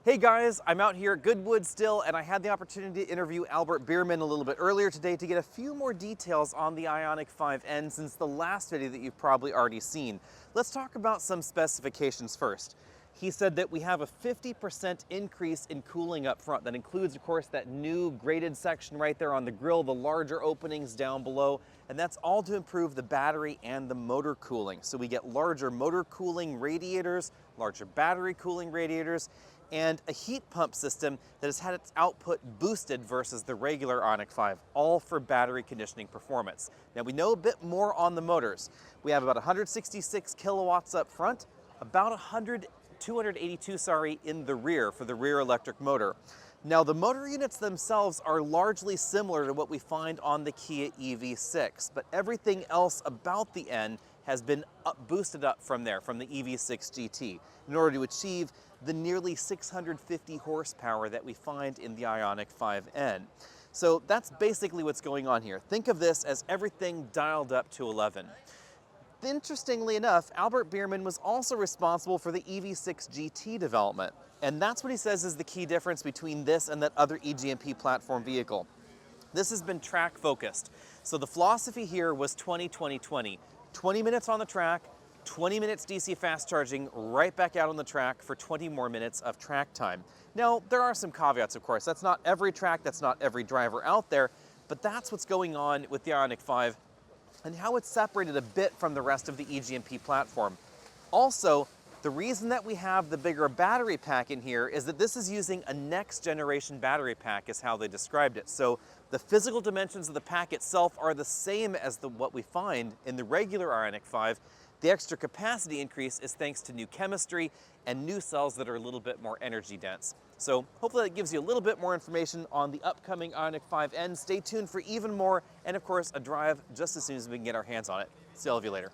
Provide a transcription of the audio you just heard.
Hey guys, I'm out here at Goodwood still, and I had the opportunity to interview Albert Biermann a little bit earlier today to get a few more details on the Ioniq 5N since the last video that you've probably already seen. Let's talk about some specifications first. He said that we have a 50% increase in cooling up front. That includes, of course, that new graded section right there on the grille, the larger openings down below, and that's all to improve the battery and the motor cooling. So we get larger motor cooling radiators, larger battery cooling radiators, and a heat pump system that has had its output boosted versus the regular Ioniq 5, all for battery conditioning performance. Now we know a bit more on the motors. We have about 166 kilowatts up front, about 282 in the rear for the rear electric motor. Now the motor units themselves are largely similar to what we find on the Kia EV6, but everything else about the N has been boosted up from there, from the EV6 GT, in order to achieve the nearly 650 horsepower that we find in the Ioniq 5N. So that's basically what's going on here. Think of this as everything dialed up to 11. Interestingly enough, Albert Biermann was also responsible for the EV6 GT development. And that's what he says is the key difference between this and that other eGMP platform vehicle. This has been track focused. So the philosophy here was 20-20-20. 20 minutes on the track, 20 minutes DC fast charging, right back out on the track for 20 more minutes of track time. Now, there are some caveats, of course. That's not every track, that's not every driver out there, but that's what's going on with the Ioniq 5 and how it's separated a bit from the rest of the eGMP platform. Also, the reason that we have the bigger battery pack in here is that this is using a next generation battery pack is how they described it. So the physical dimensions of the pack itself are the same as what we find in the regular Ioniq 5. The extra capacity increase is thanks to new chemistry and new cells that are a little bit more energy dense. So hopefully that gives you a little bit more information on the upcoming Ioniq 5N. Stay tuned for even more, and of course a drive just as soon as we can get our hands on it. See all of you later.